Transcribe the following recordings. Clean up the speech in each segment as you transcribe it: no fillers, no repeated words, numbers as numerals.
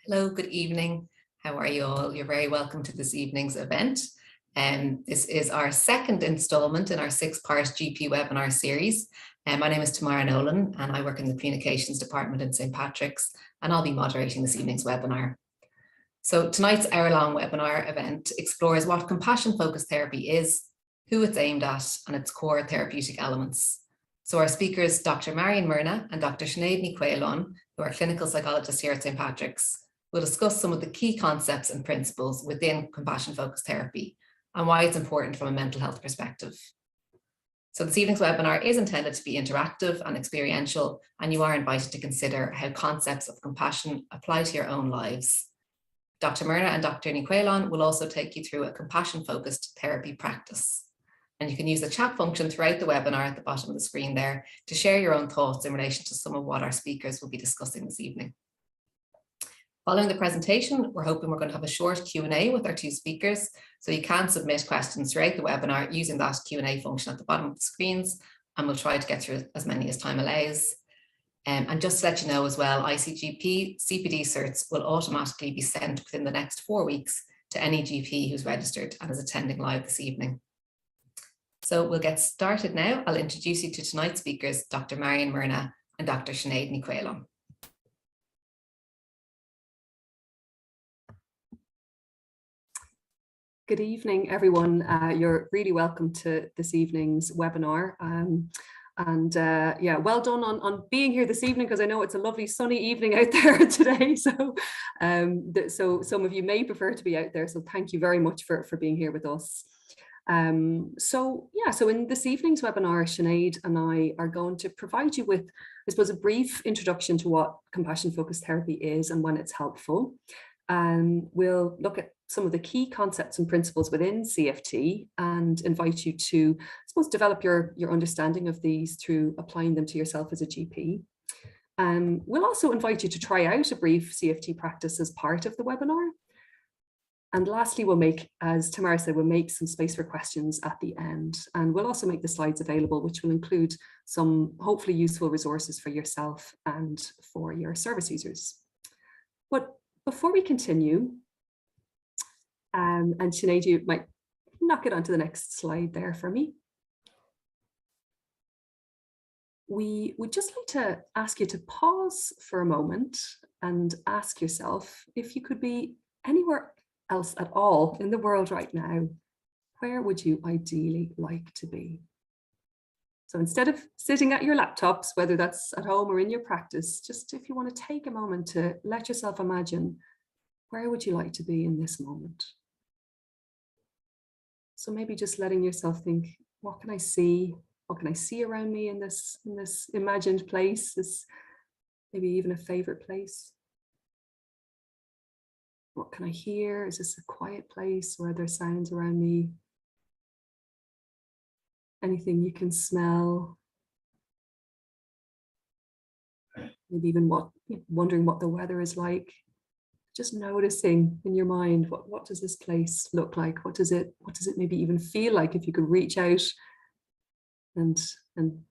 Hello, good evening. How are you all? You're very welcome to this evening's event. This is our second installment in our 6-part GP webinar series. My name is Marion and I work in the Communications Department in St. Patrick's, and I'll be moderating this evening's webinar. So tonight's hour-long webinar event explores what compassion-focused therapy is, who it's aimed at, and its core therapeutic elements. So our speakers, Dr. Marion Mernagh and Dr. Sinéad Chaolain, who are clinical psychologists here at St. Patrick's, we'll discuss some of the key concepts and principles within compassion-focused therapy and why it's important from a mental health perspective. So this evening's webinar is intended to be interactive and experiential, and you are invited to consider how concepts of compassion apply to your own lives. Dr. Mernagh and Dr. Chaolain will also take you through a compassion-focused therapy practice. And you can use the chat function throughout the webinar at the bottom of the screen there to share your own thoughts in relation to some of what our speakers will be discussing this evening. Following the presentation, we're hoping we're going to have a short Q&A with our two speakers, so you can submit questions throughout the webinar using that Q&A function at the bottom of the screens, and we'll try to get through as many as time allows. And just to let you know as well, ICGP CPD certs will automatically be sent within the next 4 weeks to any GP who's registered and is attending live this evening. So we'll get started now. I'll introduce you to tonight's speakers, Dr. Marion Mernagh and Dr. Sinéad Chaolain. Good evening, everyone. You're really welcome to this evening's webinar. Yeah, well done on being here this evening, because I know it's a lovely sunny evening out there today. So, so some of you may prefer to be out there. So thank you very much for being here with us. So in this evening's webinar, Sinéad and I are going to provide you with, I suppose, a brief introduction to what compassion-focused therapy is and when it's helpful. We'll look at some of the key concepts and principles within CFT and invite you to, I suppose, develop your understanding of these through applying them to yourself as a GP. We'll also invite you to try out a brief CFT practice as part of the webinar. And lastly, we'll make, as Tamara said, we'll make some space for questions at the end. And we'll also make the slides available, which will include some hopefully useful resources for yourself and for your service users. But before we continue, and Sinéad, you might knock it onto the next slide there for me. We would just like to ask you to pause for a moment and ask yourself, if you could be anywhere else at all in the world right now, where would you ideally like to be? So instead of sitting at your laptops, whether that's at home or in your practice, just if you want to take a moment to let yourself imagine, where would you like to be in this moment? So maybe just letting yourself think, what can I see? What can I see around me in this imagined place? This maybe even a favorite place. What can I hear? Is this a quiet place, or are there sounds around me? Anything you can smell? Maybe even wondering what the weather is like. Just noticing in your mind, what does this place look like? What does it maybe even feel like if you could reach out and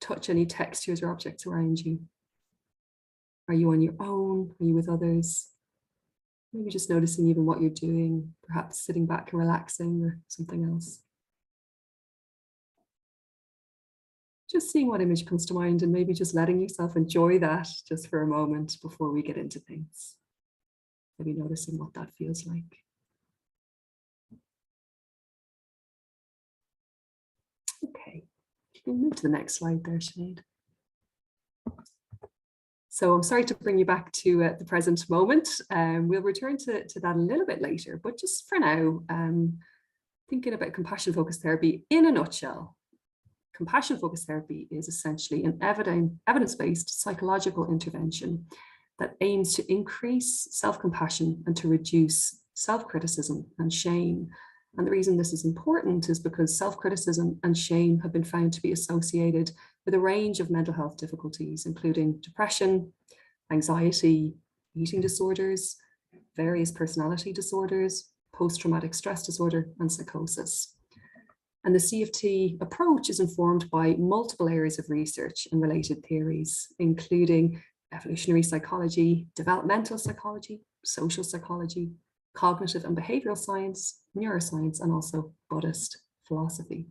touch any textures or objects around you? Are you on your own? Are you with others? Maybe just noticing even what you're doing, perhaps sitting back and relaxing or something else. Just seeing what image comes to mind and maybe just letting yourself enjoy that just for a moment before we get into things. Maybe noticing what that feels like. Okay, we'll move to the next slide there, Sinéad. So I'm sorry to bring you back to the present moment. We'll return to that a little bit later, but just for now, thinking about compassion-focused therapy in a nutshell. Compassion-focused therapy is essentially an evidence-based psychological intervention that aims to increase self-compassion and to reduce self-criticism and shame. And the reason this is important is because self-criticism and shame have been found to be associated with a range of mental health difficulties, including depression, anxiety, eating disorders, various personality disorders, post-traumatic stress disorder, and psychosis. And the CFT approach is informed by multiple areas of research and related theories, including evolutionary psychology, developmental psychology, social psychology, cognitive and behavioral science, neuroscience, and also Buddhist philosophy.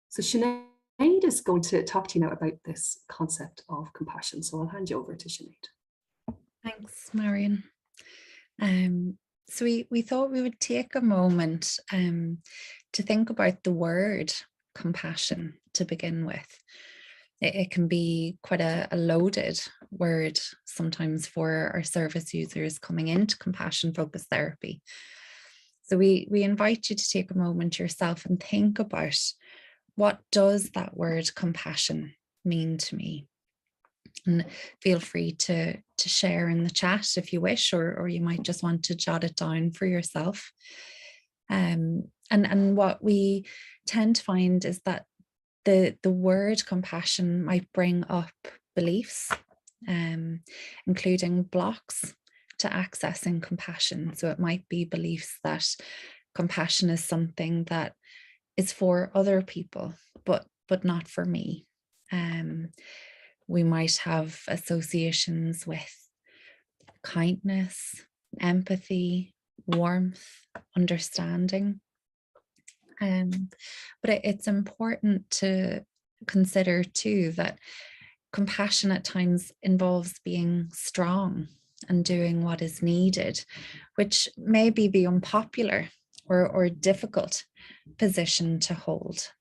So Sinead is going to talk to you now about this concept of compassion. So I'll hand you over to Sinead. Thanks, Marion. So we thought we would take a moment to think about the word compassion to begin with. It can be quite a loaded word sometimes for our service users coming into compassion focused therapy. So we invite you to take a moment yourself and think about, what does that word compassion mean to me? And feel free to share in the chat if you wish, or you might just want to jot it down for yourself. And what we tend to find is that the word compassion might bring up beliefs, including blocks to accessing compassion. So it might be beliefs that compassion is something that is for other people, but not for me. We might have associations with kindness, empathy, warmth, understanding. But it's important to consider too that compassion at times involves being strong and doing what is needed, which may be the unpopular or difficult position to hold.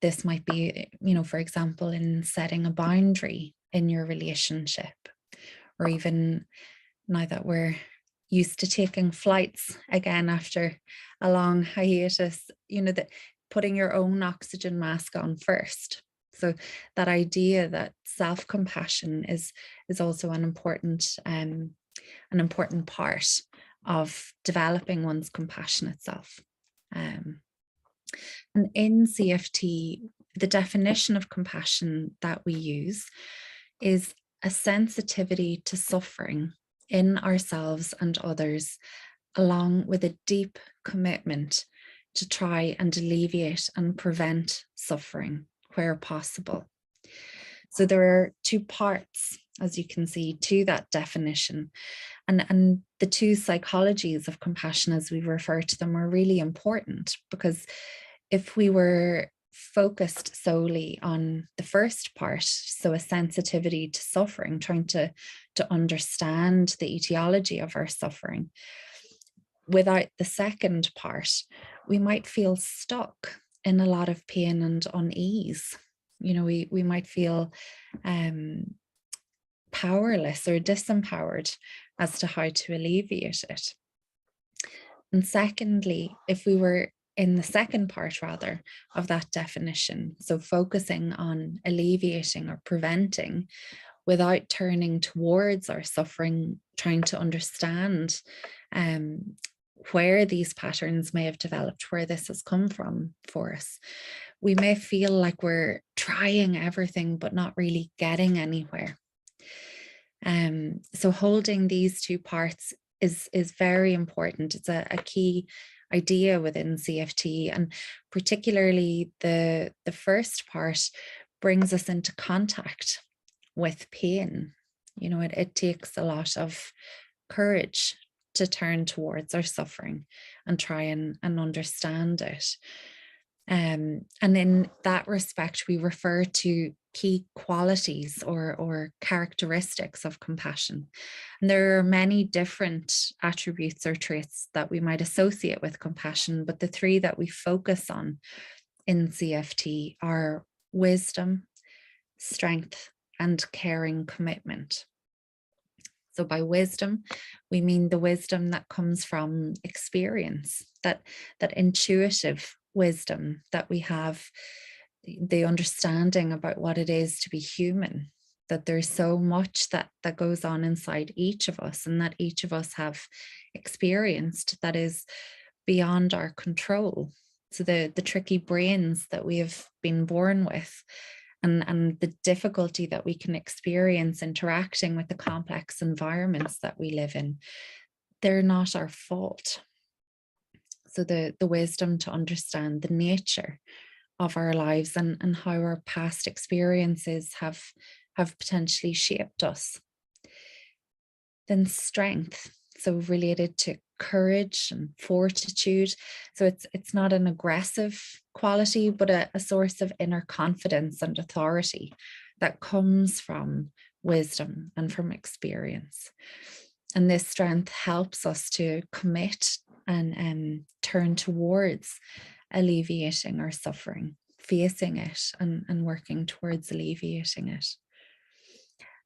This might be, for example, in setting a boundary in your relationship, or even now that we're used to taking flights again after a long hiatus, that putting your own oxygen mask on first. So that idea that self-compassion is also an important part of developing one's compassionate self. And in CFT, the definition of compassion that we use is a sensitivity to suffering in ourselves and others, along with a deep commitment to try and alleviate and prevent suffering where possible. So there are two parts, as you can see, to that definition. And the two psychologies of compassion, as we refer to them, are really important, because if we were focused solely on the first part, so a sensitivity to suffering, trying to understand the etiology of our suffering, without the second part, we might feel stuck in a lot of pain and unease. We might feel powerless or disempowered as to how to alleviate it. And secondly, if we were in the second part, rather, of that definition, so focusing on alleviating or preventing without turning towards our suffering, trying to understand where these patterns may have developed, where this has come from for us, we may feel like we're trying everything but not really getting anywhere. So holding these two parts is very important. It's a key idea within CFT, and particularly the first part brings us into contact with pain. It takes a lot of courage to turn towards our suffering and try and understand it. And in that respect, we refer to key qualities or characteristics of compassion. And there are many different attributes or traits that we might associate with compassion, but the three that we focus on in CFT are wisdom, strength, and caring commitment. So by wisdom, we mean the wisdom that comes from experience, that intuitive wisdom that we have, the understanding about what it is to be human, that there's so much that goes on inside each of us, and that each of us have experienced that is beyond our control. So the tricky brains that we have been born with, and the difficulty that we can experience interacting with the complex environments that we live in, they're not our fault. So the wisdom to understand the nature of our lives and how our past experiences have have potentially shaped us. Then strength, so related to courage and fortitude. So it's not an aggressive quality, but a source of inner confidence and authority that comes from wisdom and from experience. And this strength helps us to commit and turn towards alleviating our suffering, facing it and working towards alleviating it.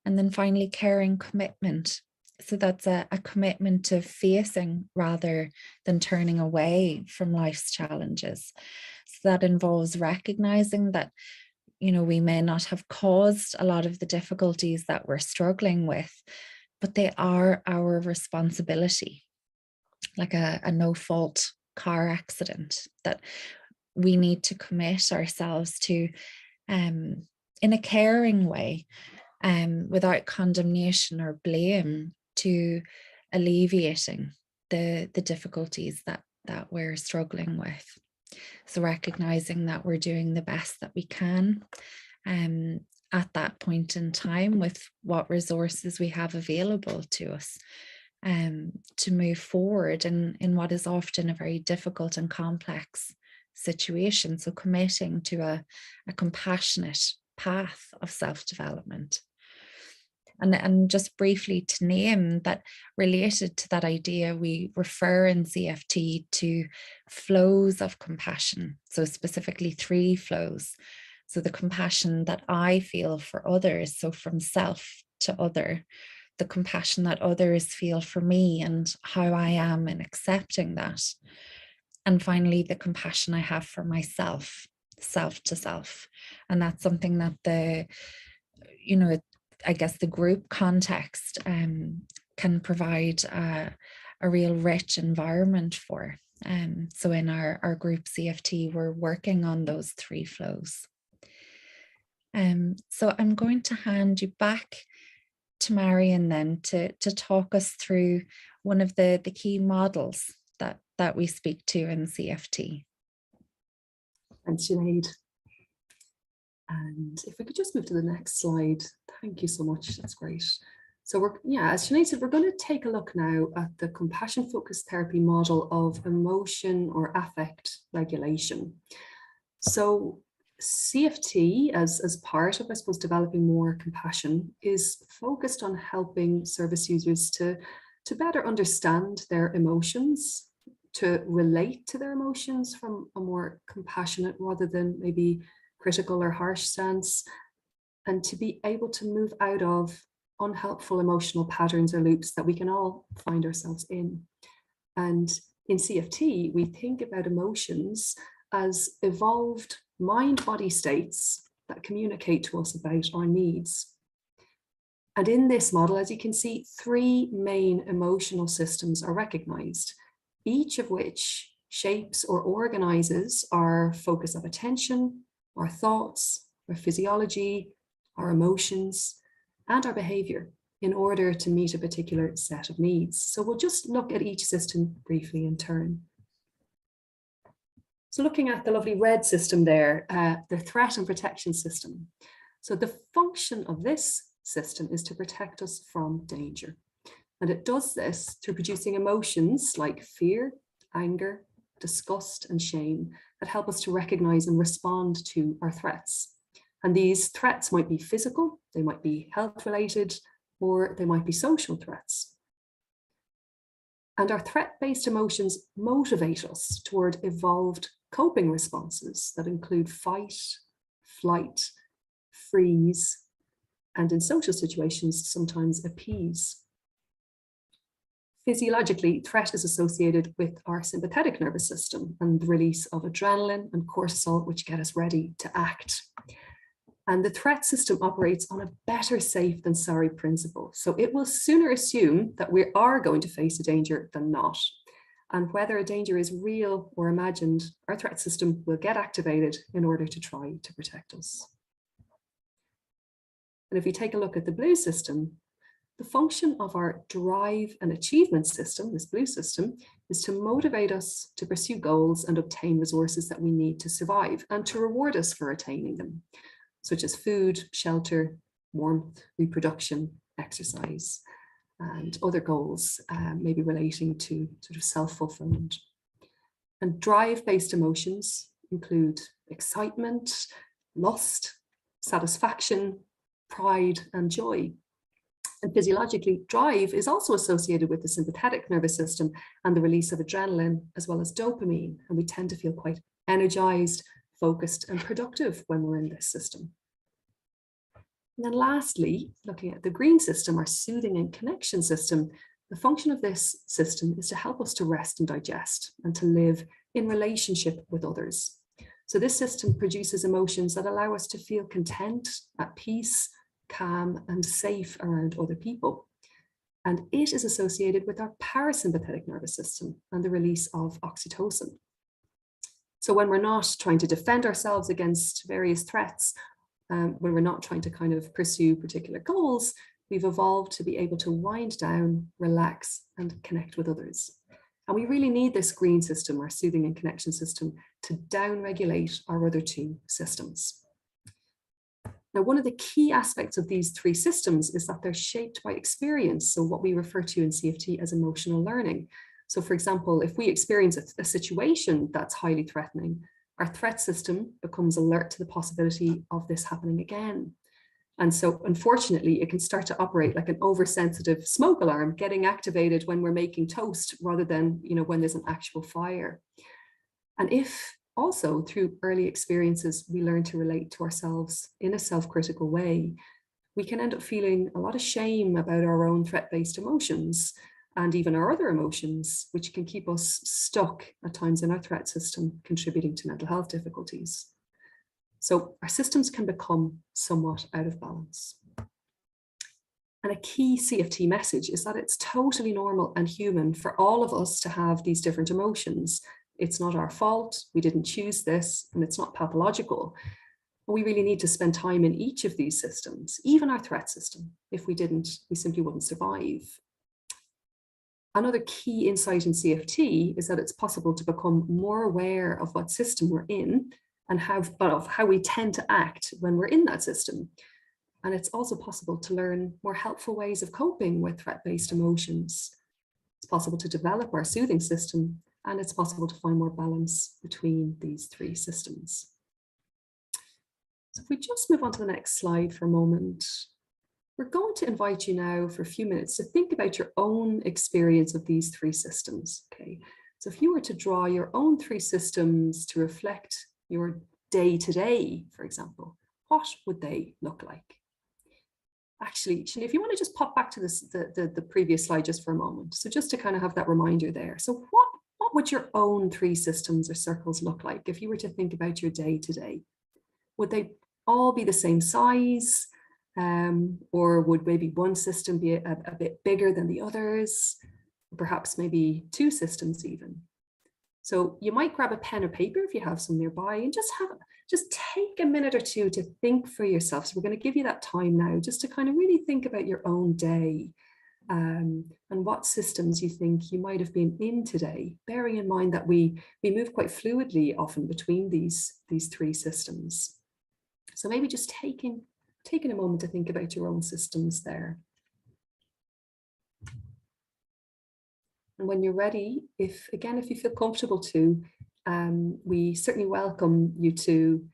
And then finally, caring commitment. So that's a commitment to facing rather than turning away from life's challenges. So that involves recognizing that, we may not have caused a lot of the difficulties that we're struggling with, but they are our responsibility, like a no-fault car accident, that we need to commit ourselves to in a caring way, without condemnation or blame, to alleviating the difficulties that we're struggling with. So recognizing that we're doing the best that we can at that point in time with what resources we have available to us, to move forward in what is often a very difficult and complex situation. So committing to a compassionate path of self-development. And just briefly to name that, related to that idea, we refer in CFT to flows of compassion. So specifically 3 flows. So the compassion that I feel for others, so from self to other, the compassion that others feel for me and how I am in accepting that. And finally, the compassion I have for myself, self to self. And that's something that I guess the group context can provide a real rich environment for. So in our group CFT, we're working on those 3 flows. So I'm going to hand you back to Marion then to talk us through one of the key models that we speak to in CFT. Thanks, Sinéad. And if we could just move to the next slide. Thank you so much. That's great. So as Sinéad said, we're going to take a look now at the compassion-focused therapy model of emotion or affect regulation. So CFT, as part of, I suppose, developing more compassion, is focused on helping service users to better understand their emotions, to relate to their emotions from a more compassionate rather than maybe critical or harsh stance, and to be able to move out of unhelpful emotional patterns or loops that we can all find ourselves in. And in CFT, we think about emotions as evolved mind-body states that communicate to us about our needs. And in this model, as you can see, 3 main emotional systems are recognized, each of which shapes or organizes our focus of attention, our thoughts, our physiology, our emotions, and our behavior in order to meet a particular set of needs. So we'll just look at each system briefly in turn. So looking at the lovely red system there, the threat and protection system. So the function of this system is to protect us from danger. And it does this through producing emotions like fear, anger, disgust, and shame that help us to recognize and respond to our threats. And these threats might be physical, they might be health-related, or they might be social threats. And our threat-based emotions motivate us toward evolved coping responses that include fight, flight, freeze, and in social situations, sometimes appease. Physiologically, threat is associated with our sympathetic nervous system and the release of adrenaline and cortisol, which get us ready to act. And the threat system operates on a better safe than sorry principle. So it will sooner assume that we are going to face a danger than not. And whether a danger is real or imagined, our threat system will get activated in order to try to protect us. And if we take a look at the blue system, the function of our drive and achievement system, this blue system, is to motivate us to pursue goals and obtain resources that we need to survive and to reward us for attaining them, such as food, shelter, warmth, reproduction, exercise, and other goals, maybe relating to sort of self-fulfillment. And drive-based emotions include excitement, lust, satisfaction, pride, and joy. And physiologically, drive is also associated with the sympathetic nervous system and the release of adrenaline, as well as dopamine. And we tend to feel quite energized, focused, and productive when we're in this system. And then lastly, looking at the green system, our soothing and connection system, the function of this system is to help us to rest and digest and to live in relationship with others. So this system produces emotions that allow us to feel content, at peace, calm, and safe around other people. And it is associated with our parasympathetic nervous system and the release of oxytocin. So when we're not trying to defend ourselves against various threats, when we're not trying to kind of pursue particular goals, we've evolved to be able to wind down, relax, and connect with others. And we really need this green system, our soothing and connection system, to down-regulate our other two systems. Now, one of the key aspects of these three systems is that they're shaped by experience, so what we refer to in CFT as emotional learning. So for example, if we experience a situation that's highly threatening, our threat system becomes alert to the possibility of this happening again. And so unfortunately, it can start to operate like an oversensitive smoke alarm getting activated when we're making toast rather than, when there's an actual fire. And if also through early experiences, we learn to relate to ourselves in a self-critical way, we can end up feeling a lot of shame about our own threat-based emotions and even our other emotions, which can keep us stuck at times in our threat system, contributing to mental health difficulties. So our systems can become somewhat out of balance. And a key CFT message is that it's totally normal and human for all of us to have these different emotions. It's not our fault, we didn't choose this, and it's not pathological. We really need to spend time in each of these systems, even our threat system. If we didn't, we simply wouldn't survive. Another key insight in CFT is that it's possible to become more aware of what system we're in and of how we tend to act when we're in that system. And it's also possible to learn more helpful ways of coping with threat-based emotions. It's possible to develop our soothing system, and it's possible to find more balance between these three systems. So if we just move on to the next slide for a moment, we're going to invite you now for a few minutes to think about your own experience of these three systems. Okay, so if you were to draw your own three systems to reflect your day-to-day, for example, what would they look like? Actually, Sinead, if you want to just pop back to the previous slide just for a moment. So just to kind of have that reminder there. So what would your own three systems or circles look like if you were to think about your day-to-day? Would they all be the same size? Or would maybe one system be a bit bigger than the others? Perhaps maybe two systems even. So you might grab a pen or paper if you have some nearby and just take a minute or two to think for yourself. So we're going to give you that time now just to kind of really think about your own day and what systems you think you might have been in today, bearing in mind that we move quite fluidly often between these three systems. So maybe just taking a moment to think about your own systems there. And when you're ready, if you feel comfortable to, we certainly welcome you to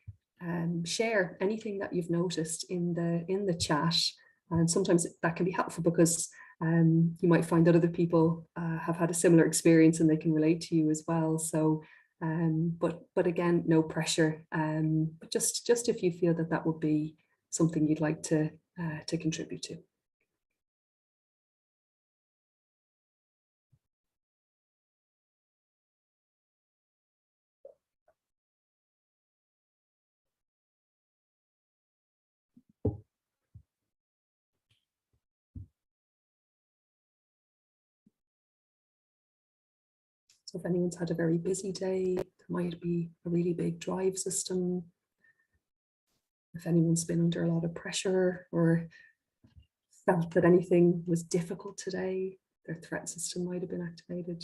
share anything that you've noticed in the chat. And sometimes that can be helpful because you might find that other people have had a similar experience and they can relate to you as well. So, but again, no pressure. But just if you feel that would be something you'd like to contribute to. So if anyone's had a very busy day, there might be a really big drive system. If anyone's been under a lot of pressure or felt that anything was difficult today, their threat system might have been activated.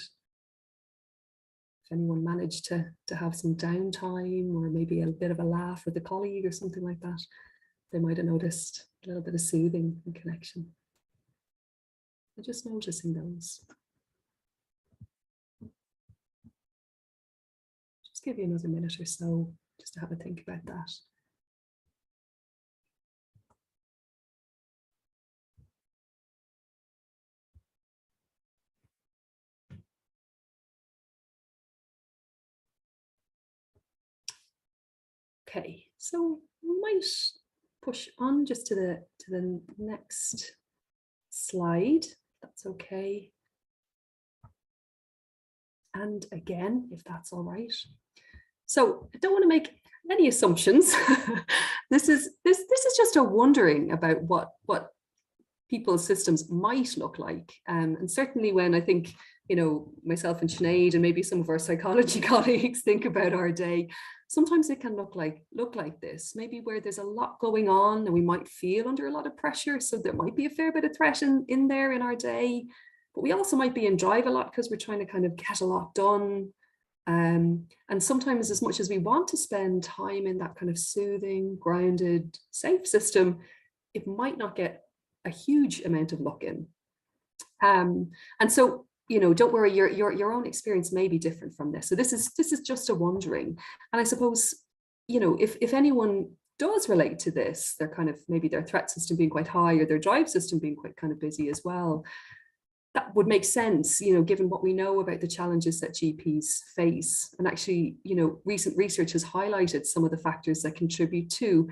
If anyone managed to have some downtime or maybe a bit of a laugh with a colleague or something like that, they might have noticed a little bit of soothing and connection. So just noticing those. Just give you another minute or so just to have a think about that. Okay, so we might push on just to the next slide, if that's okay. And again, if that's all right. So I don't want to make any assumptions. This is just a wondering about what people's systems might look like. And certainly when I think, you know, myself and Sinéad and maybe some of our psychology colleagues think about our day, sometimes it can look like this, maybe where there's a lot going on and we might feel under a lot of pressure. So there might be a fair bit of threat in there in our day, but we also might be in drive a lot because we're trying to kind of get a lot done. And sometimes as much as we want to spend time in that kind of soothing, grounded, safe system, it might not get a huge amount of look in. And so, you know, don't worry, your own experience may be different from this. So this is just a wondering. And I suppose, you know, if anyone does relate to this, they're kind of maybe their threat system being quite high or their drive system being quite kind of busy as well. That would make sense, you know, given what we know about the challenges that GPs face. And actually, you know, recent research has highlighted some of the factors that contribute to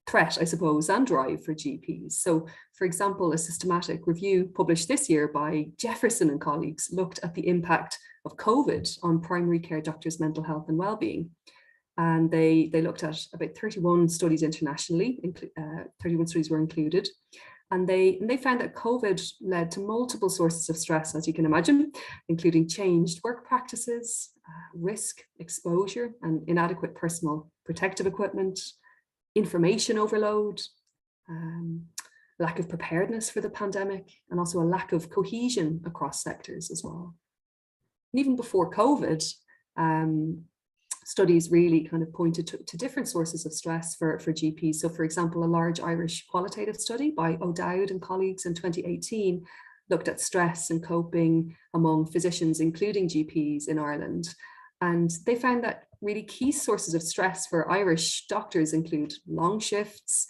threat, I suppose, and drive for GPs. So, for example, a systematic review published this year by Jefferson and colleagues looked at the impact of COVID on primary care doctors' mental health and well-being. And they looked at about 31 studies internationally, 31 studies were included. And they found that COVID led to multiple sources of stress, as you can imagine, including changed work practices, risk, exposure, and inadequate personal protective equipment, information overload, lack of preparedness for the pandemic, and also a lack of cohesion across sectors as well. And even before COVID, studies really kind of pointed to different sources of stress for GPs. So for example, a large Irish qualitative study by O'Dowd and colleagues in 2018 looked at stress and coping among physicians, including GPs in Ireland. And they found that really key sources of stress for Irish doctors include long shifts,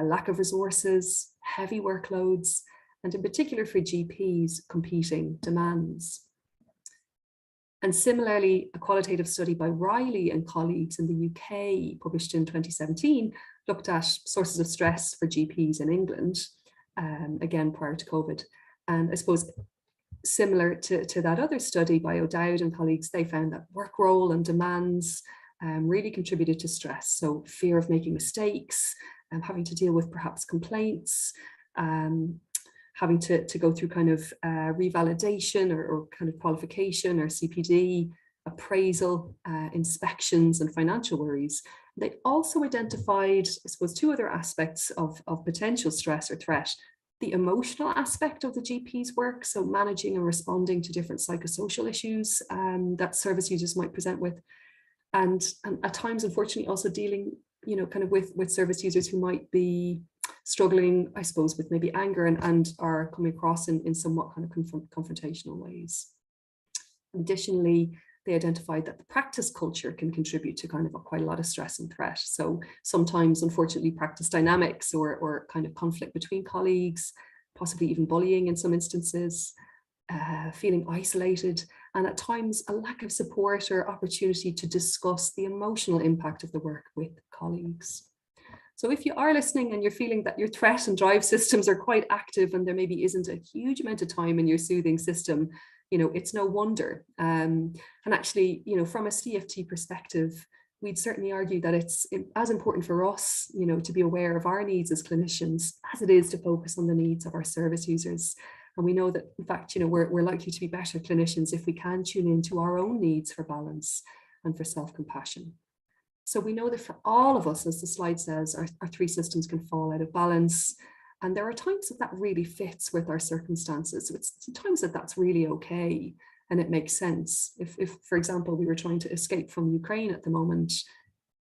lack of resources, heavy workloads, and in particular for GPs, competing demands. And similarly, a qualitative study by Riley and colleagues in the UK, published in 2017, looked at sources of stress for GPs in England, again, prior to COVID. And I suppose similar to that other study by O'Dowd and colleagues, they found that work role and demands really contributed to stress. So fear of making mistakes, having to deal with perhaps complaints, having to go through kind of revalidation or kind of qualification or CPD, appraisal, inspections, and financial worries. They also identified, I suppose, two other aspects of potential stress or threat: the emotional aspect of the GP's work, so managing and responding to different psychosocial issues that service users might present with, and at times, unfortunately, also dealing, you know, kind of with service users who might be struggling, I suppose, with maybe anger and are coming across in somewhat kind of confrontational ways. Additionally, they identified that the practice culture can contribute to kind of quite a lot of stress and threat. So sometimes, unfortunately, practice dynamics or kind of conflict between colleagues, possibly even bullying in some instances, feeling isolated, and at times a lack of support or opportunity to discuss the emotional impact of the work with colleagues. So if you are listening and you're feeling that your threat and drive systems are quite active and there maybe isn't a huge amount of time in your soothing system, you know, it's no wonder. And actually, you know, from a CFT perspective, we'd certainly argue that it's as important for us, you know, to be aware of our needs as clinicians as it is to focus on the needs of our service users. And we know that, in fact, you know, we're likely to be better clinicians if we can tune into our own needs for balance and for self-compassion. So we know that for all of us, as the slide says, our three systems can fall out of balance. And there are times that really fits with our circumstances. So it's sometimes that's really okay and it makes sense. If, for example, we were trying to escape from Ukraine at the moment,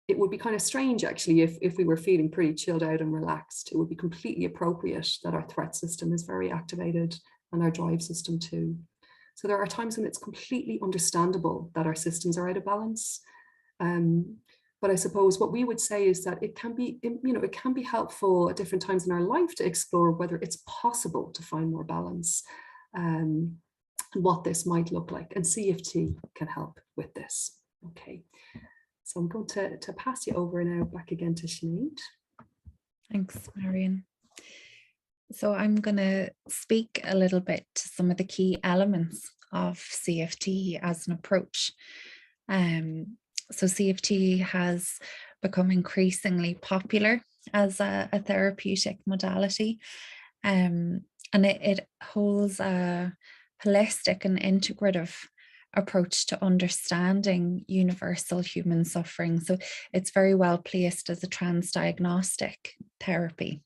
it would be kind of strange, actually, if we were feeling pretty chilled out and relaxed. It would be completely appropriate that our threat system is very activated and our drive system too. So there are times when it's completely understandable that our systems are out of balance. But I suppose what we would say is that it can be, it can be helpful at different times in our life to explore whether it's possible to find more balance, and what this might look like. And CFT can help with this. Okay. So I'm going to pass you over now back again to Sinéad. Thanks, Marion. So I'm going to speak a little bit to some of the key elements of CFT as an approach. So CFT has become increasingly popular as a therapeutic modality, and it holds a holistic and integrative approach to understanding universal human suffering. So it's very well placed as a transdiagnostic therapy.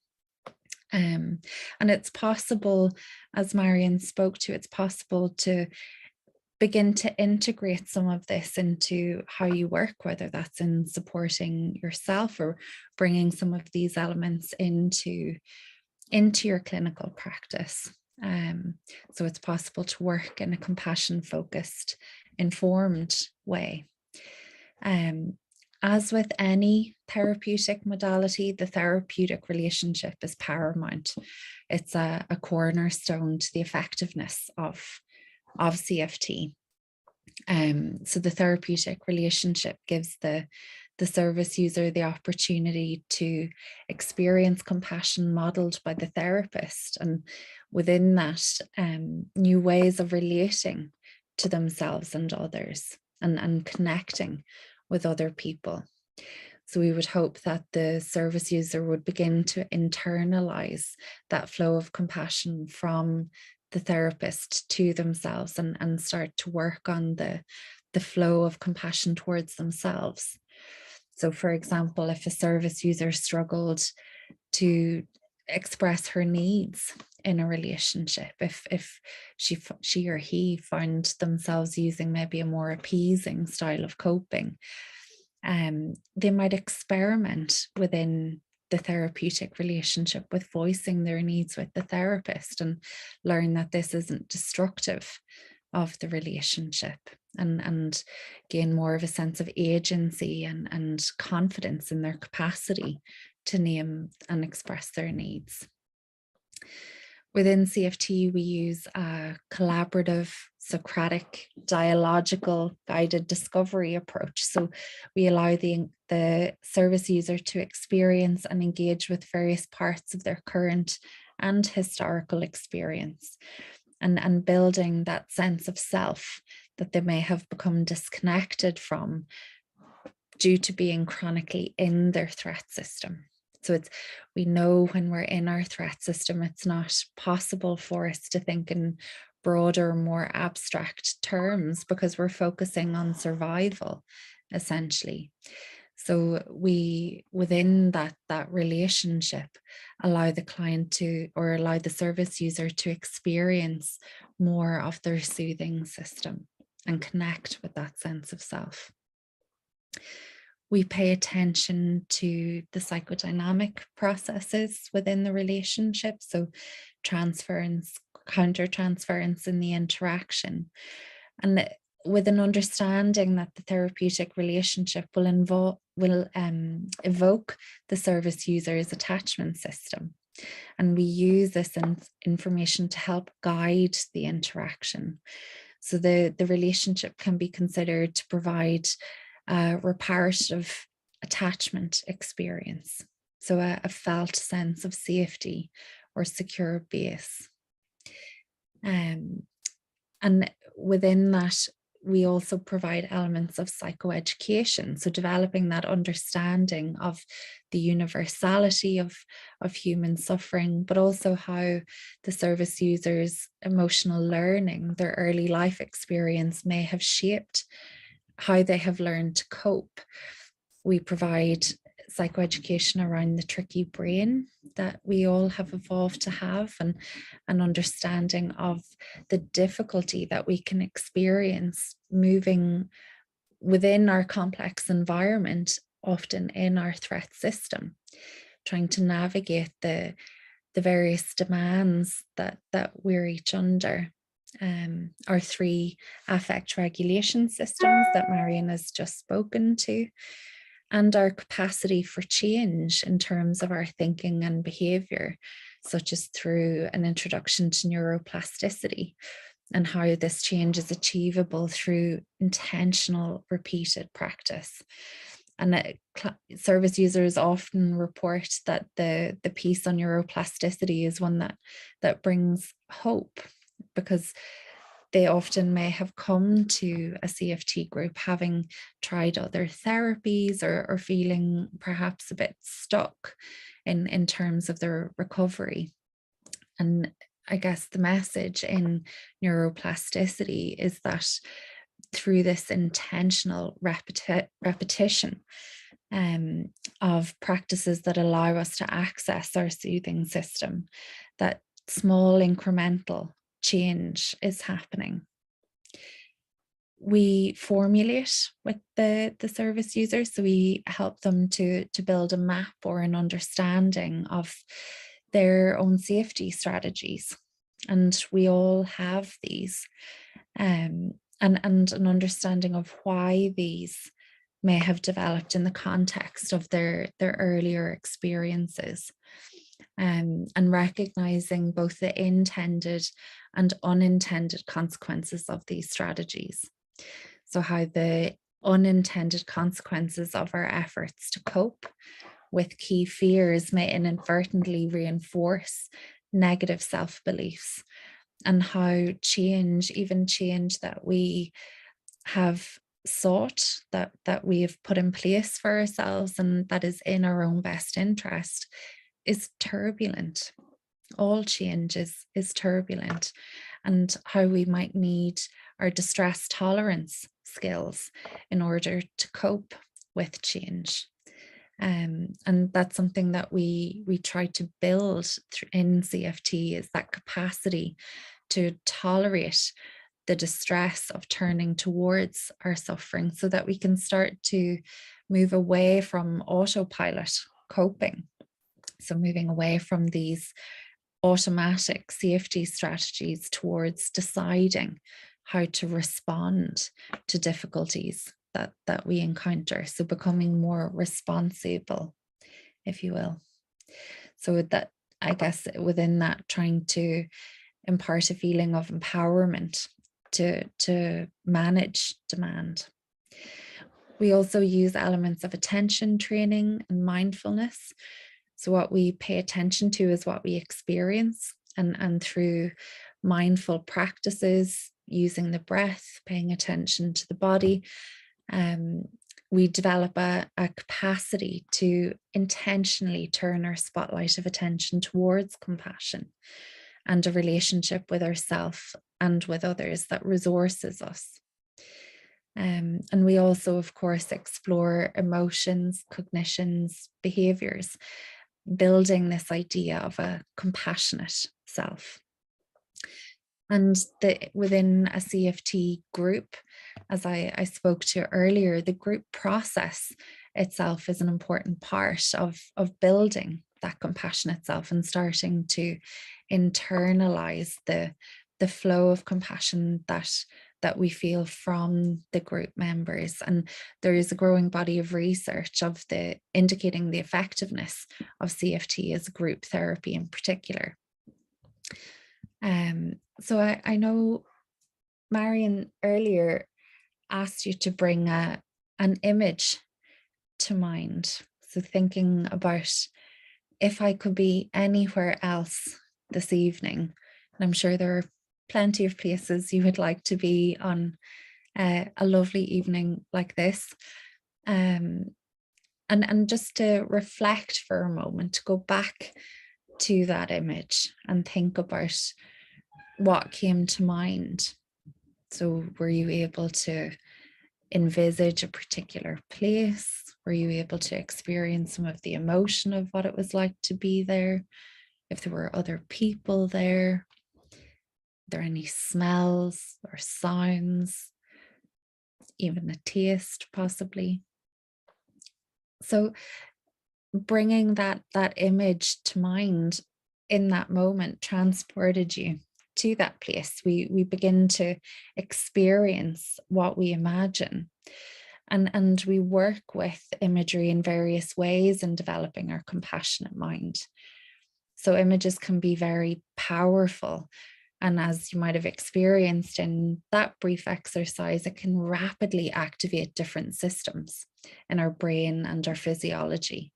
And it's possible, as Marion spoke to, it's possible to begin to integrate some of this into how you work, whether that's in supporting yourself or bringing some of these elements into your clinical practice. So it's possible to work in a compassion-focused, informed way. As with any therapeutic modality, the therapeutic relationship is paramount. It's a cornerstone to the effectiveness of CFT. So the therapeutic relationship gives the service user the opportunity to experience compassion modeled by the therapist, and within that, new ways of relating to themselves and others, and connecting with other people. So we would hope that the service user would begin to internalize that flow of compassion from the therapist to themselves, and start to work on the flow of compassion towards themselves. So for example, if a service user struggled to express her needs in a relationship, if she or he found themselves using maybe a more appeasing style of coping, they might experiment within the therapeutic relationship with voicing their needs with the therapist, and learn that this isn't destructive of the relationship, and gain more of a sense of agency and confidence in their capacity to name and express their needs. Within CFT, we use a collaborative, Socratic, dialogical guided discovery approach. So we allow the service user to experience and engage with various parts of their current and historical experience, and building that sense of self that they may have become disconnected from due to being chronically in their threat system. So we know when we're in our threat system, it's not possible for us to think in broader, more abstract terms, because we're focusing on survival, essentially. So we, within that relationship, allow the client to, or allow the service user to experience more of their soothing system and connect with that sense of self. We pay attention to the psychodynamic processes within the relationship, so transference, countertransference in the interaction, and with an understanding that the therapeutic relationship will evoke the service user's attachment system. And we use this information to help guide the interaction. So the relationship can be considered to provide a reparative attachment experience. So a felt sense of safety or secure base. And within that, we also provide elements of psychoeducation. So developing that understanding of the universality of human suffering, but also how the service user's emotional learning, their early life experience may have shaped how they have learned to cope. We provide psychoeducation around the tricky brain that we all have evolved to have, and an understanding of the difficulty that we can experience moving within our complex environment often in our threat system, trying to navigate the various demands that we're each under. Our 3 affect regulation systems that Marion has just spoken to, and our capacity for change in terms of our thinking and behavior, such as through an introduction to neuroplasticity, and how this change is achievable through intentional repeated practice. And service users often report that the piece on neuroplasticity is one that brings hope, because they often may have come to a CFT group having tried other therapies, or feeling perhaps a bit stuck in terms of their recovery. And I guess the message in neuroplasticity is that through this intentional repetition of practices that allow us to access our soothing system, that small incremental change is happening. We formulate with the service users, so we help them to build a map or an understanding of their own safety strategies, and we all have these, and an understanding of why these may have developed in the context of their earlier experiences, and recognizing both the intended and unintended consequences of these strategies. So how the unintended consequences of our efforts to cope with key fears may inadvertently reinforce negative self-beliefs, and how change, even change that we have sought, that we have put in place for ourselves and that is in our own best interest, is turbulent. All change is turbulent, and how we might need our distress tolerance skills in order to cope with change. And that's something that we try to build in CFT, is that capacity to tolerate the distress of turning towards our suffering, so that we can start to move away from autopilot coping. So moving away from these automatic safety strategies towards deciding how to respond to difficulties that we encounter. So becoming more responsible, if you will. So that, I guess, within that, trying to impart a feeling of empowerment to manage demand. We also use elements of attention training and mindfulness. So what we pay attention to is what we experience, and through mindful practices, using the breath, paying attention to the body, we develop a capacity to intentionally turn our spotlight of attention towards compassion and a relationship with ourselves and with others that resources us. And we also, of course, explore emotions, cognitions, behaviors, building this idea of a compassionate self. And within a CFT group, as I spoke to earlier, the group process itself is an important part of building that compassionate self and starting to internalize the flow of compassion that we feel from the group members. And there is a growing body of research indicating the effectiveness of CFT as a group therapy in particular. So I know Marion earlier asked you to bring an image to mind. So thinking about, if I could be anywhere else this evening, and I'm sure there are plenty of places you would like to be on a lovely evening like this, and just to reflect for a moment, to go back to that image and think about what came to mind. So were you able to envisage a particular place? Were you able to experience some of the emotion of what it was like to be there? If there were other people there, are there any smells or sounds, even a taste possibly? So bringing that image to mind in that moment transported you to that place. We begin to experience what we imagine. And we work with imagery in various ways in developing our compassionate mind. So images can be very powerful. And as you might have experienced in that brief exercise, it can rapidly activate different systems in our brain and our physiology.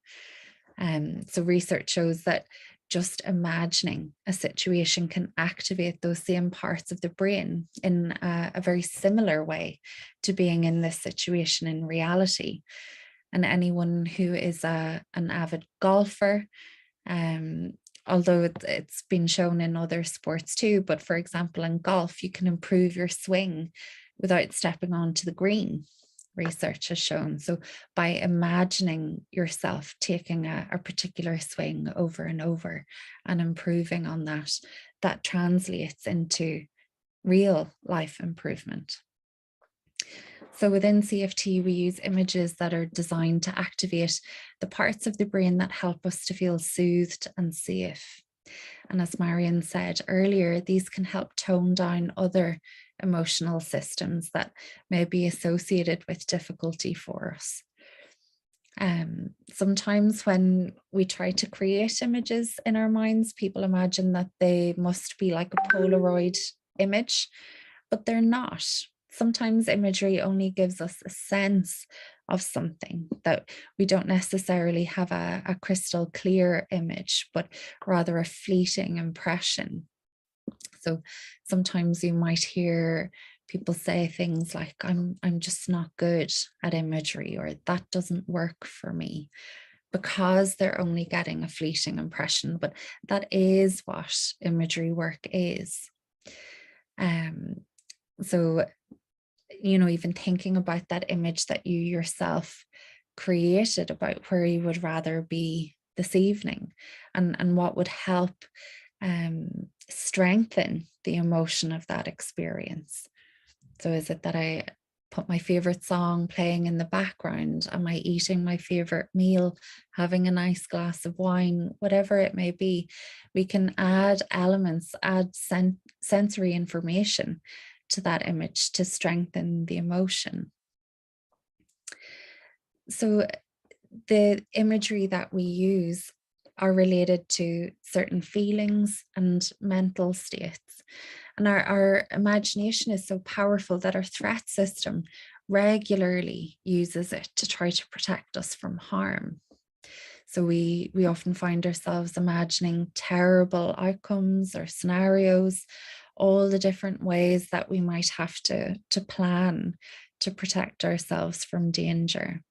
So research shows that just imagining a situation can activate those same parts of the brain in a very similar way to being in this situation in reality. And anyone who is an avid golfer, although it's been shown in other sports too, but for example, in golf, you can improve your swing without stepping onto the green, research has shown. So by imagining yourself taking a particular swing over and over and improving on that, that translates into real life improvement. So within CFT, we use images that are designed to activate the parts of the brain that help us to feel soothed and safe. And as Marion said earlier, these can help tone down other emotional systems that may be associated with difficulty for us. Sometimes when we try to create images in our minds, people imagine that they must be like a Polaroid image, but they're not. Sometimes imagery only gives us a sense of something, that we don't necessarily have a crystal clear image, but rather a fleeting impression. So sometimes you might hear people say things like, I'm just not good at imagery, or that doesn't work for me, because they're only getting a fleeting impression. But that is what imagery work is. So, you know, even thinking about that image that you yourself created about where you would rather be this evening, and what would help strengthen the emotion of that experience. So is it that I put my favorite song playing in the background? Am I eating my favorite meal, having a nice glass of wine? Whatever it may be, we can add elements, add sensory information to that image to strengthen the emotion. So the imagery that we use are related to certain feelings and mental states. And our imagination is so powerful that our threat system regularly uses it to try to protect us from harm. So we often find ourselves imagining terrible outcomes or scenarios, all the different ways that we might have to plan to protect ourselves from danger.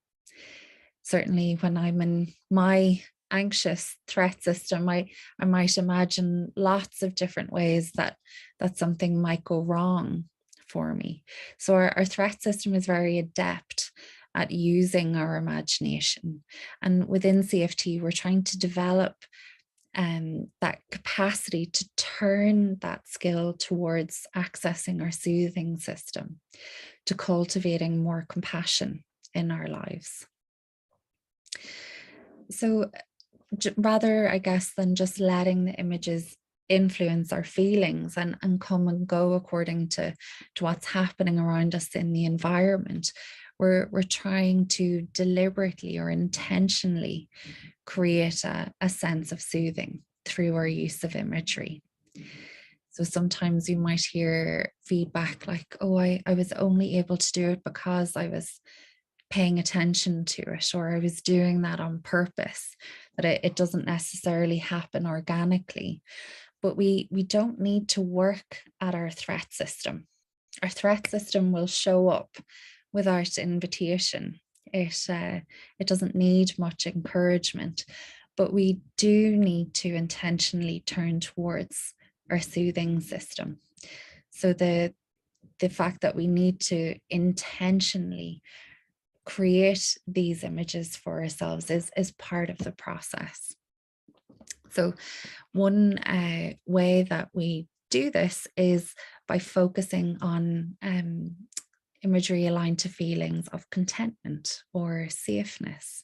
Certainly when I'm in my anxious threat system, I might imagine lots of different ways that something might go wrong for me. So our threat system is very adept at using our imagination. And within CFT, we're trying to develop that capacity to turn that skill towards accessing our soothing system, to cultivating more compassion in our lives. So rather, I guess, than just letting the images influence our feelings and come and go according to what's happening around us in the environment, we're trying to deliberately or intentionally create a sense of soothing through our use of imagery. So sometimes you might hear feedback like, oh, I was only able to do it because I was paying attention to it, or I was doing that on purpose, that it doesn't necessarily happen organically. But we don't need to work at our threat system. Our threat system will show up without invitation. It doesn't need much encouragement, but we do need to intentionally turn towards our soothing system. So the fact that we need to intentionally create these images for ourselves is part of the process. So one way that we do this is by focusing on imagery aligned to feelings of contentment or safeness.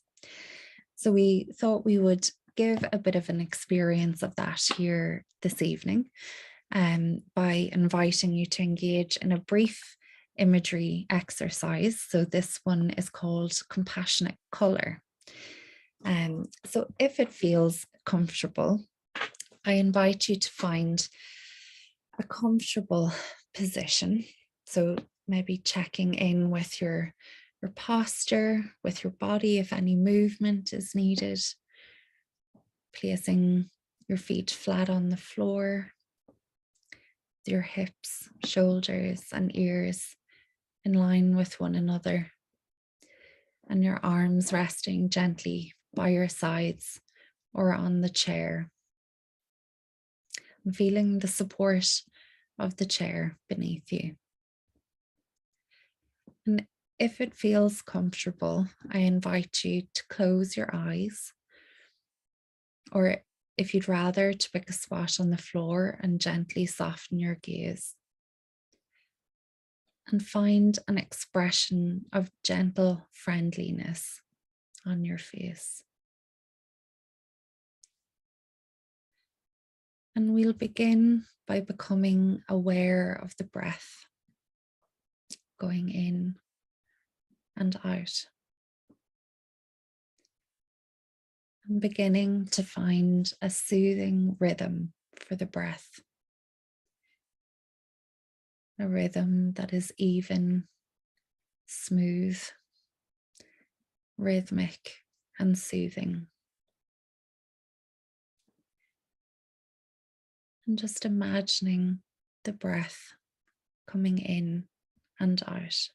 So we thought we would give a bit of an experience of that here this evening by inviting you to engage in a brief imagery exercise. So this one is called compassionate colour. So if it feels comfortable, I invite you to find a comfortable position. So maybe checking in with your posture, with your body, if any movement is needed. Placing your feet flat on the floor, your hips, shoulders, and ears in line with one another, and your arms resting gently by your sides or on the chair. And feeling the support of the chair beneath you. And if it feels comfortable, I invite you to close your eyes, or if you'd rather, to pick a spot on the floor and gently soften your gaze. And find an expression of gentle friendliness on your face. And we'll begin by becoming aware of the breath going in and out. And beginning to find a soothing rhythm for the breath. A rhythm that is even, smooth, rhythmic, and soothing. And just imagining the breath coming in and out.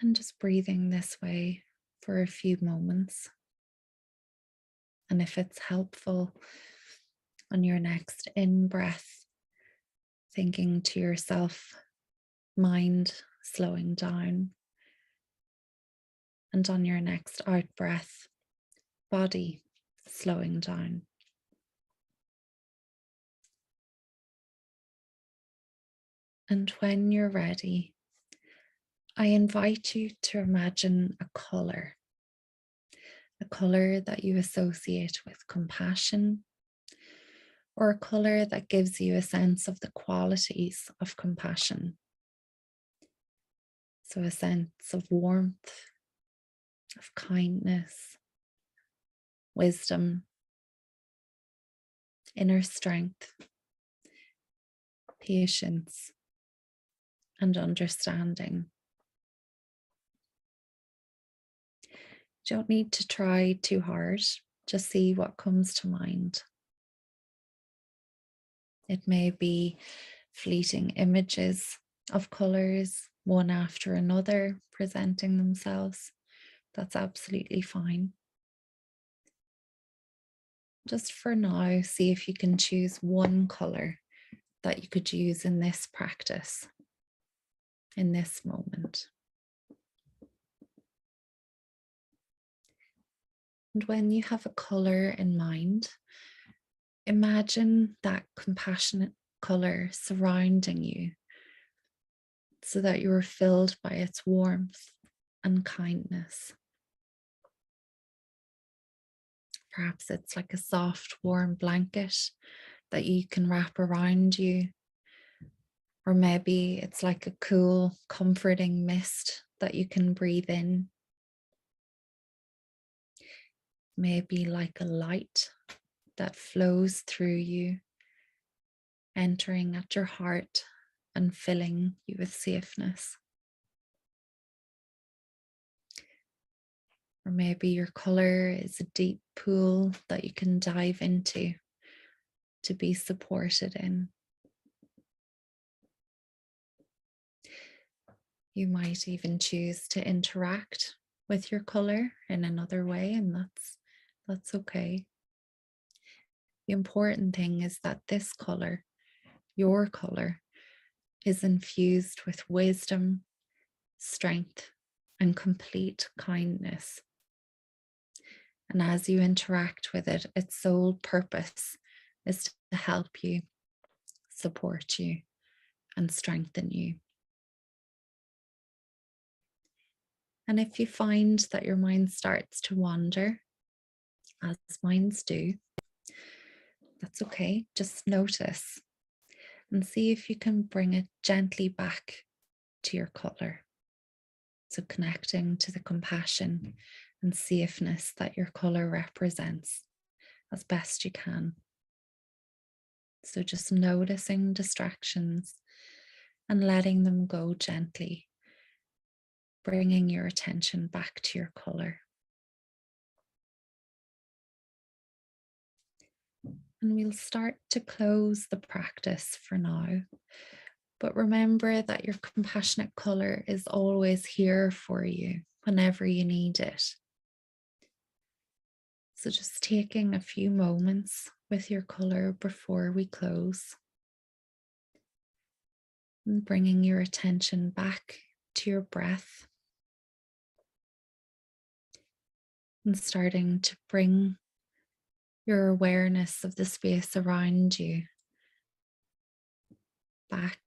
And just breathing this way for a few moments. And if it's helpful, on your next in-breath, thinking to yourself, mind slowing down. And on your next out-breath, body slowing down. And when you're ready, I invite you to imagine a colour that you associate with compassion, or a colour that gives you a sense of the qualities of compassion. So a sense of warmth, of kindness, wisdom, inner strength, patience, and understanding. You don't need to try too hard, just see what comes to mind. It may be fleeting images of colours, one after another, presenting themselves. That's absolutely fine. Just for now, see if you can choose one colour that you could use in this practice, in this moment. And when you have a colour in mind, imagine that compassionate colour surrounding you so that you are filled by its warmth and kindness. Perhaps it's like a soft, warm blanket that you can wrap around you. Or maybe it's like a cool, comforting mist that you can breathe in. Maybe like a light that flows through you, entering at your heart and filling you with safeness. Or maybe your colour is a deep pool that you can dive into to be supported in. You might even choose to interact with your colour in another way, and that's okay. The important thing is that this colour, your colour, is infused with wisdom, strength, and complete kindness. And as you interact with it, its sole purpose is to help you, support you, and strengthen you. And if you find that your mind starts to wander, as minds do, that's okay. Just notice and see if you can bring it gently back to your colour. So connecting to the compassion and safeness that your colour represents as best you can. So just noticing distractions and letting them go gently, bringing your attention back to your colour. And we'll start to close the practice for now. But remember that your compassionate colour is always here for you whenever you need it. So just taking a few moments with your colour before we close. And bringing your attention back to your breath. And starting to bring your awareness of the space around you back.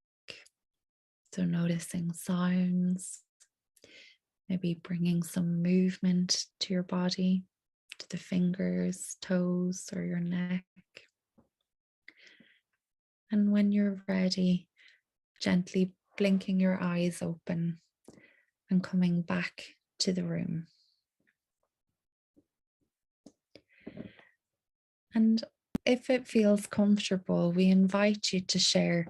So noticing sounds, maybe bringing some movement to your body, to the fingers, toes, or your neck. And when you're ready, gently blinking your eyes open and coming back to the room. And if it feels comfortable, we invite you to share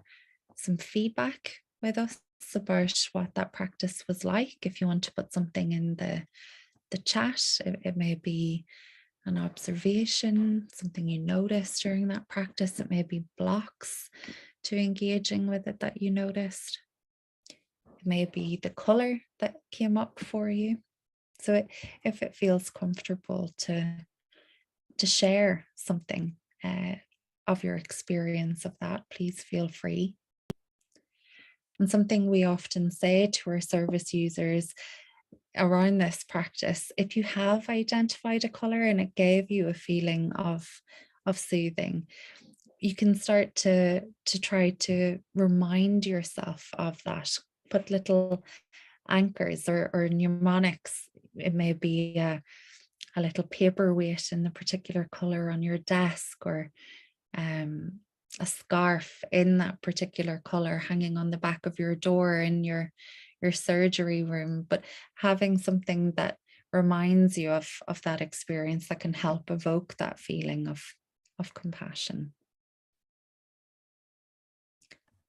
some feedback with us about what that practice was like. If you want to put something in the chat, it may be an observation, something you noticed during that practice. It may be blocks to engaging with it that you noticed. It may be the colour that came up for you. So if it feels comfortable to share something of your experience of that, please feel free. And something we often say to our service users around this practice, if you have identified a colour and it gave you a feeling of soothing, you can start to try to remind yourself of that. Put little anchors or mnemonics. It may be a little paperweight in the particular colour on your desk, or a scarf in that particular colour hanging on the back of your door in your surgery room, but having something that reminds you of that experience that can help evoke that feeling of compassion.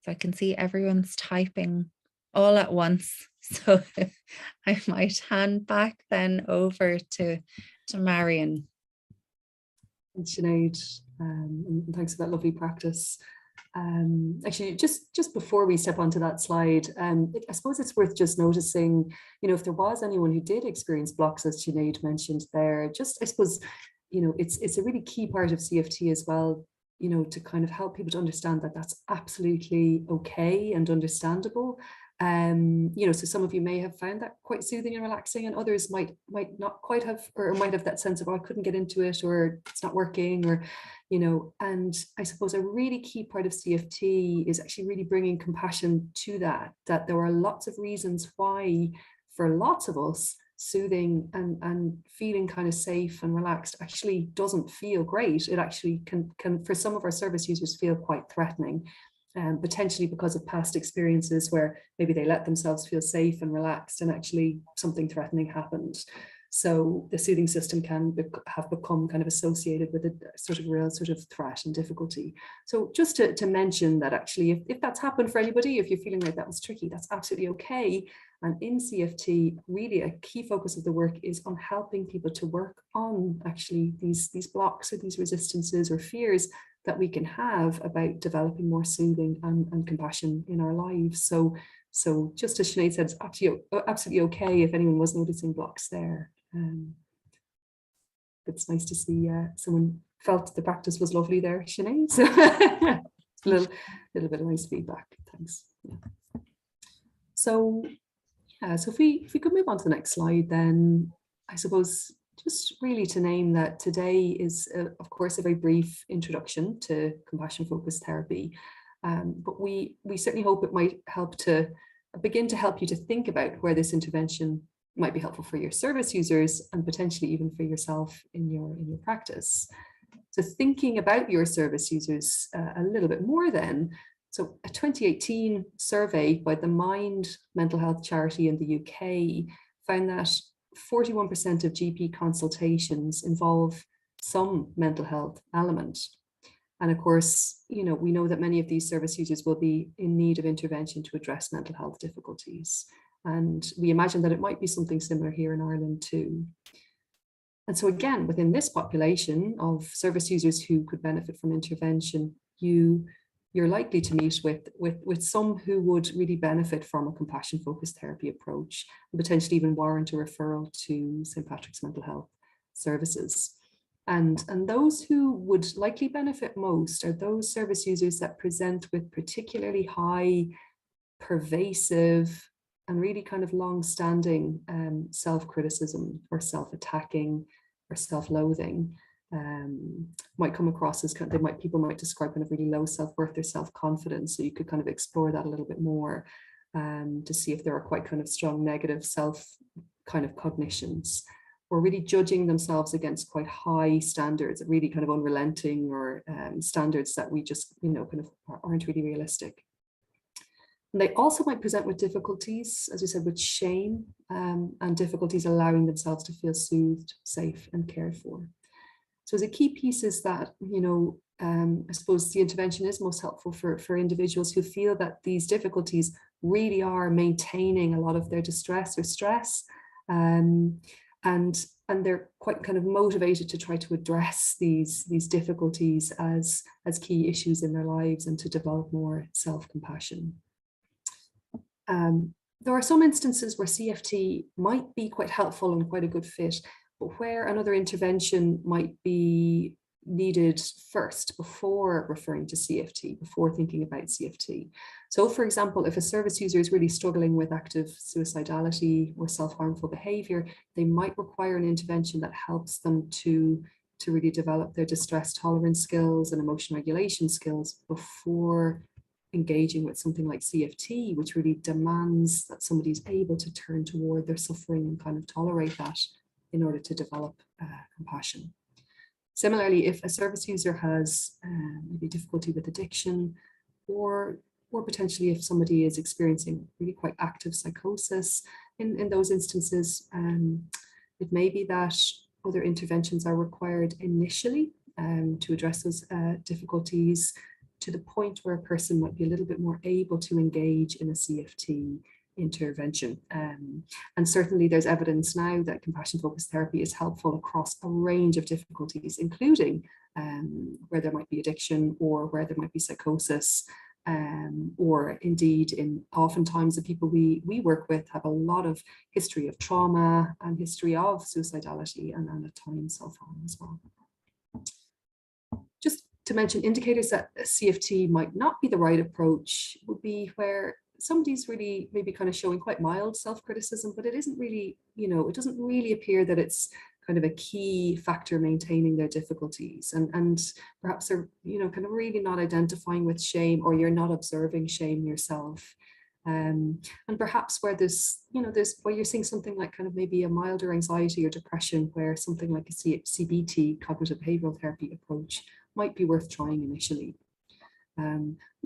So I can see everyone's typing all at once. So I might hand back then over to Marion. Thanks, Sinead, and thanks for that lovely practice. Actually, just before we step onto that slide, I suppose it's worth just noticing, if there was anyone who did experience blocks, as Sinead mentioned there, I suppose, it's a really key part of CFT as well, to kind of help people to understand that that's absolutely okay and understandable. So some of you may have found that quite soothing and relaxing, and others might not quite have, or might have that sense of, oh, I couldn't get into it, or it's not working, or, and I suppose a really key part of CFT is actually really bringing compassion to that there are lots of reasons why, for lots of us, soothing and feeling kind of safe and relaxed actually doesn't feel great. It actually can for some of our service users feel quite threatening. Potentially because of past experiences where maybe they let themselves feel safe and relaxed and actually something threatening happened. So the soothing system can have become kind of associated with a sort of real sort of threat and difficulty. So just to mention that actually, if that's happened for anybody, if you're feeling like that was tricky, that's absolutely okay. And in CFT, really a key focus of the work is on helping people to work on actually these blocks or these resistances or fears that we can have about developing more soothing and compassion in our lives. So just as Sinead said, it's absolutely okay if anyone was noticing blocks there. It's nice to see someone felt the practice was lovely there, Sinead. So a little bit of nice feedback. Thanks. Yeah. So if we could move on to the next slide, then I suppose just really to name that today is, of course, a very brief introduction to compassion-focused therapy, but we certainly hope it might help to begin to help you to think about where this intervention might be helpful for your service users and potentially even for yourself in your practice. So thinking about your service users a little bit more then. So a 2018 survey by the Mind mental health charity in the UK found that 41% of GP consultations involve some mental health element. And of course, we know that many of these service users will be in need of intervention to address mental health difficulties. And we imagine that it might be something similar here in Ireland too. And so again, within this population of service users who could benefit from intervention, you're likely to meet with some who would really benefit from a compassion-focused therapy approach, and potentially even warrant a referral to St. Patrick's Mental Health Services. And those who would likely benefit most are those service users that present with particularly high, pervasive, and really kind of long-standing self-criticism or self-attacking or self-loathing. Might come across as people might describe kind of really low self-worth or self-confidence. So you could kind of explore that a little bit more to see if there are quite kind of strong negative self kind of cognitions, or really judging themselves against quite high standards, really kind of unrelenting, or standards that we just kind of aren't really realistic. And they also might present with difficulties, as we said, with shame and difficulties allowing themselves to feel soothed, safe, and cared for. So the key piece is that, I suppose the intervention is most helpful for individuals who feel that these difficulties really are maintaining a lot of their distress or stress. And they're quite kind of motivated to try to address these difficulties as key issues in their lives and to develop more self-compassion. There are some instances where CFT might be quite helpful and quite a good fit, but where another intervention might be needed first before referring to CFT, before thinking about CFT. So for example, if a service user is really struggling with active suicidality or self-harmful behavior, they might require an intervention that helps them to really develop their distress tolerance skills and emotion regulation skills before engaging with something like CFT, which really demands that somebody's able to turn toward their suffering and kind of tolerate that in order to develop compassion. Similarly, if a service user has maybe difficulty with addiction, or potentially if somebody is experiencing really quite active psychosis, in those instances, it may be that other interventions are required initially to address those difficulties, to the point where a person might be a little bit more able to engage in a CFT intervention. And certainly there's evidence now that compassion-focused therapy is helpful across a range of difficulties, including where there might be addiction or where there might be psychosis, or indeed oftentimes the people we work with have a lot of history of trauma and history of suicidality and at times self-harm as well. Just to mention, indicators that CFT might not be the right approach would be where somebody's really maybe kind of showing quite mild self-criticism, but it isn't really, it doesn't really appear that it's kind of a key factor maintaining their difficulties. And perhaps they're, kind of really not identifying with shame, or you're not observing shame yourself. And perhaps where where you're seeing something like kind of maybe a milder anxiety or depression, where something like a CBT, cognitive behavioral therapy approach, might be worth trying initially.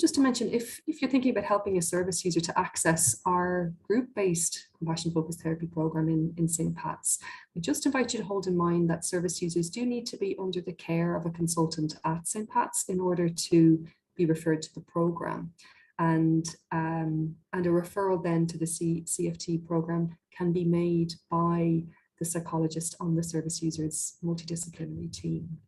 Just to mention, if you're thinking about helping a service user to access our group-based compassion-focused therapy program in St. Pat's, we just invite you to hold in mind that service users do need to be under the care of a consultant at St. Pat's in order to be referred to the program. And a referral then to the CFT program can be made by the psychologist on the service user's multidisciplinary team.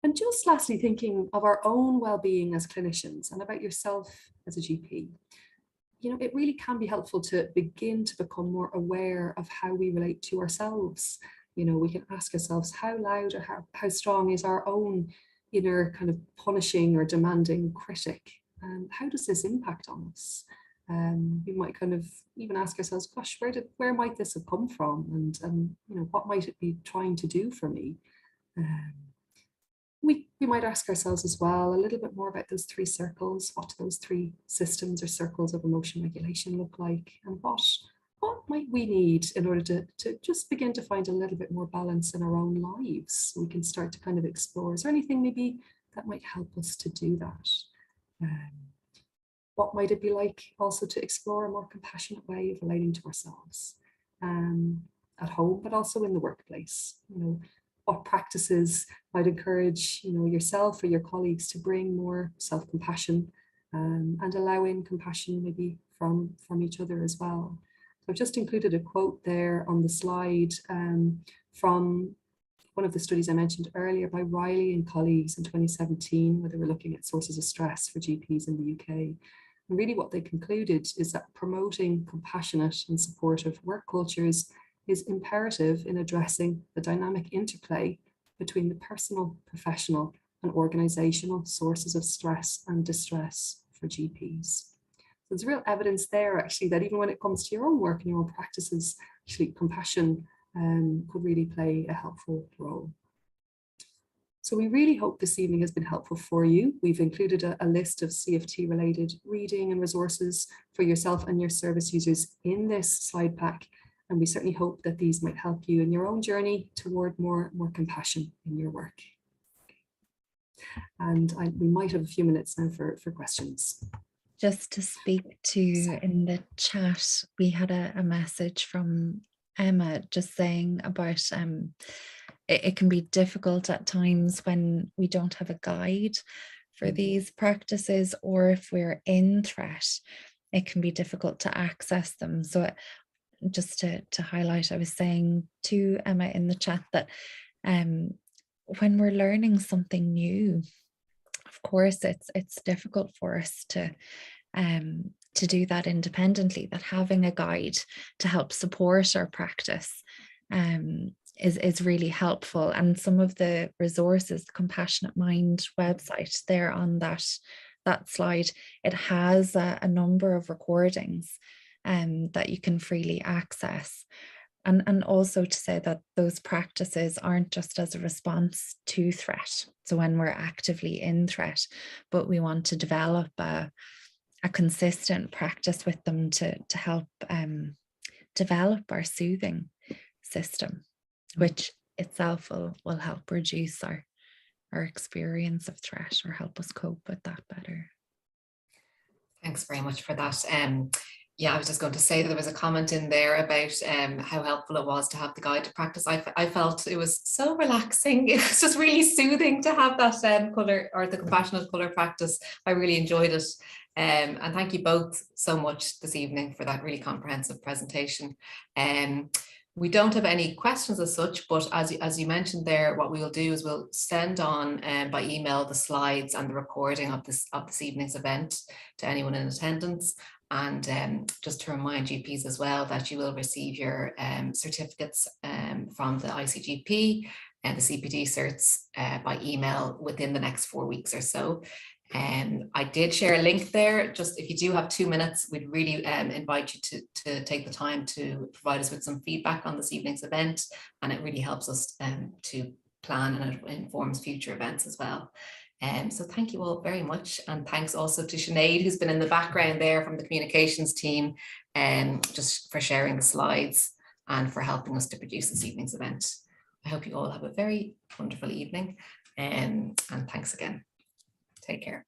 And just lastly, thinking of our own well-being as clinicians and about yourself as a GP, it really can be helpful to begin to become more aware of how we relate to ourselves. We can ask ourselves, how loud or how strong is our own inner kind of punishing or demanding critic? And how does this impact on us? We might kind of even ask ourselves, gosh, where might this have come from? And what might it be trying to do for me? We might ask ourselves as well a little bit more about those three circles. What do those three systems or circles of emotion regulation look like? And what what might we need in order to just begin to find a little bit more balance in our own lives? We can start to kind of explore, is there anything maybe that might help us to do that? What might it be like also to explore a more compassionate way of relating to ourselves at home, but also in the workplace? You know, what practices might encourage, you know, yourself or your colleagues to bring more self-compassion and allow in compassion maybe from each other as well. So I've just included a quote there on the slide from one of the studies I mentioned earlier by Riley and colleagues in 2017, where they were looking at sources of stress for GPs in the UK. And really what they concluded is that promoting compassionate and supportive work cultures is imperative in addressing the dynamic interplay between the personal, professional, and organizational sources of stress and distress for GPs. So there's real evidence there actually that even when it comes to your own work and your own practices, actually compassion could really play a helpful role. So we really hope this evening has been helpful for you. We've included a list of CFT related reading and resources for yourself and your service users in this slide pack. And we certainly hope that these might help you in your own journey toward more compassion in your work. And we might have a few minutes now for questions. Just to speak to in the chat, we had a message from Emma just saying about it can be difficult at times when we don't have a guide for these practices, or if we're in threat, it can be difficult to access them. So just to highlight, I was saying to Emma in the chat that when we're learning something new, of course it's difficult for us to do that independently, that having a guide to help support our practice is really helpful. And some of the resources, the Compassionate Mind website there on that slide, it has a number of recordings that you can freely access. And also to say that those practices aren't just as a response to threat. So when we're actively in threat, but we want to develop a consistent practice with them to help develop our soothing system, which itself will help reduce our experience of threat or help us cope with that better. Thanks very much for that. Yeah, I was just going to say that there was a comment in there about how helpful it was to have the guided practice. I felt it was so relaxing. It was just really soothing to have that colour, or the compassionate colour practice. I really enjoyed it. And thank you both so much this evening for that really comprehensive presentation. We don't have any questions as such, but as you mentioned there, what we will do is we'll send on by email the slides and the recording of this evening's event to anyone in attendance. And just to remind GPs as well that you will receive your certificates from the ICGP and the CPD certs by email within the next 4 weeks or so. I did share a link there. Just if you do have 2 minutes, we'd really invite you to take the time to provide us with some feedback on this evening's event, and it really helps us to plan, and it informs future events as well. So thank you all very much, and thanks also to Sinéad, who's been in the background there from the communications team, just for sharing the slides and for helping us to produce this evening's event. I hope you all have a very wonderful evening, and thanks again. Take care.